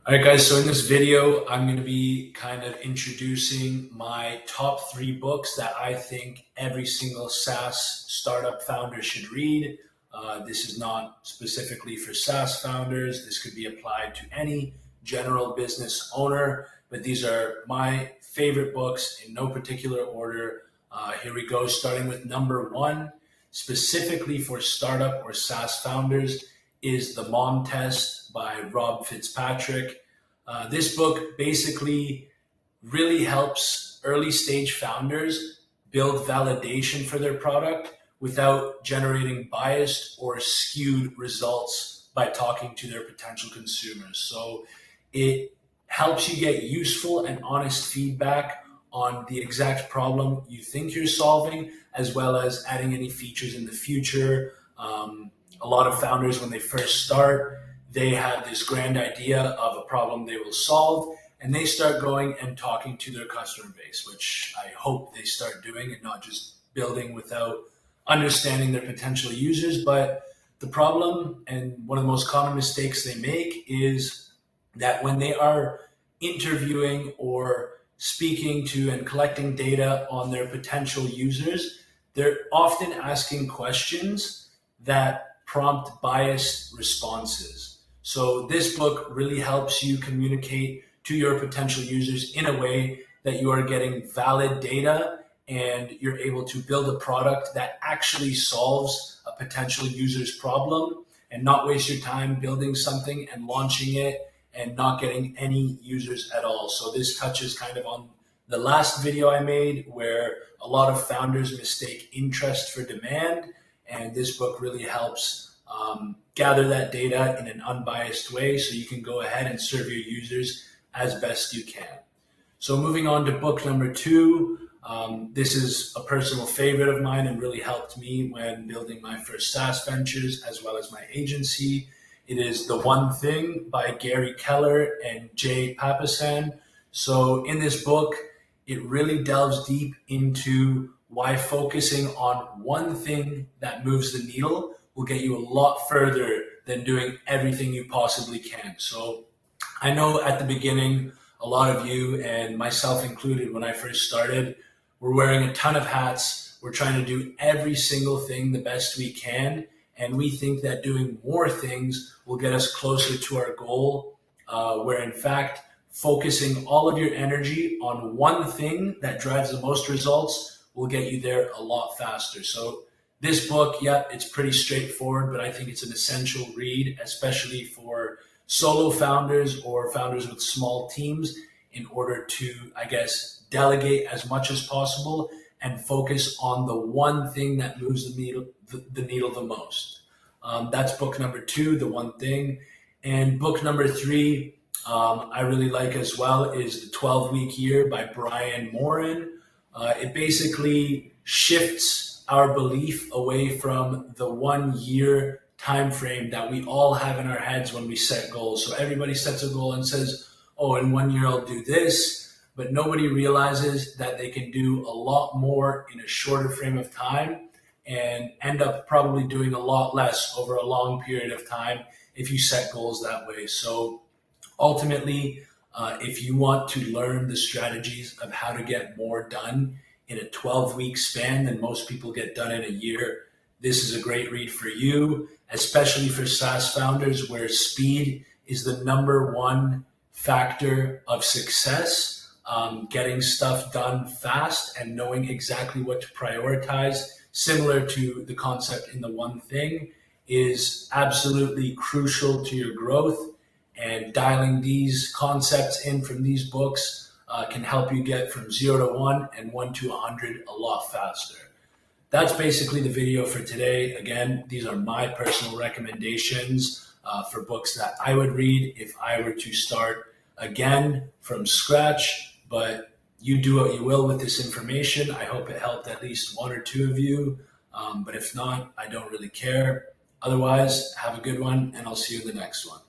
All right, guys, so in this video, I'm going to be kind of introducing my top 3 books that I think every single SaaS startup founder should read. This is not specifically for SaaS founders. This could be applied to any general business owner, but these are my favorite books in no particular order. Here we go, starting with number 1, specifically for startup or SaaS founders, is The Mom Test by Rob Fitzpatrick. This book basically really helps early stage founders build validation for their product without generating biased or skewed results by talking to their potential consumers. So it helps you get useful and honest feedback on the exact problem you think you're solving, as well as adding any features in the future. A lot of founders, when they first start, they have this grand idea of a problem they will solve, and they start going and talking to their customer base, which I hope they start doing and not just building without understanding their potential users. But the problem, and one of the most common mistakes they make, is that when they are interviewing or speaking to and collecting data on their potential users, they're often asking questions that prompt biased responses. So this book really helps you communicate to your potential users in a way that you are getting valid data and you're able to build a product that actually solves a potential user's problem, and not waste your time building something and launching it and not getting any users at all. So this touches kind of on the last video I made, where a lot of founders mistake interest for demand, and this book really helps gather that data in an unbiased way so you can go ahead and serve your users as best you can. So moving on to book number 2, this is a personal favorite of mine and really helped me when building my first SaaS ventures as well as my agency. It is The One Thing by Gary Keller and Jay Papasan. So in this book, it really delves deep into why focusing on one thing that moves the needle will get you a lot further than doing everything you possibly can. So I know at the beginning, a lot of you, and myself included when I first started, we're wearing a ton of hats. We're trying to do every single thing the best we can. And we think that doing more things will get us closer to our goal, where in fact, focusing all of your energy on one thing that drives the most results will get you there a lot faster. So this book, yeah, it's pretty straightforward, but I think it's an essential read, especially for solo founders or founders with small teams, in order to, I guess, delegate as much as possible and focus on the one thing that moves the needle the most. That's book number 2, The One Thing. And book number 3, I really like as well, is The 12-Week Year by Brian Moran. It basically shifts our belief away from the 1-year time frame that we all have in our heads when we set goals. So everybody sets a goal and says, oh, in 1 year I'll do this, but nobody realizes that they can do a lot more in a shorter frame of time and end up probably doing a lot less over a long period of time if you set goals that way. So ultimately, if you want to learn the strategies of how to get more done in a 12-week span than most people get done in a year, this is a great read for you, especially for SaaS founders, where speed is the number 1 factor of success. Getting stuff done fast and knowing exactly what to prioritize, similar to the concept in The One Thing, is absolutely crucial to your growth. And dialing these concepts in from these books can help you get from 0 to 1 and 1 to 100 a lot faster. That's basically the video for today. Again, these are my personal recommendations for books that I would read if I were to start again from scratch. But you do what you will with this information. I hope it helped at least 1 or 2 of you. But if not, I don't really care. Otherwise, have a good one, and I'll see you in the next one.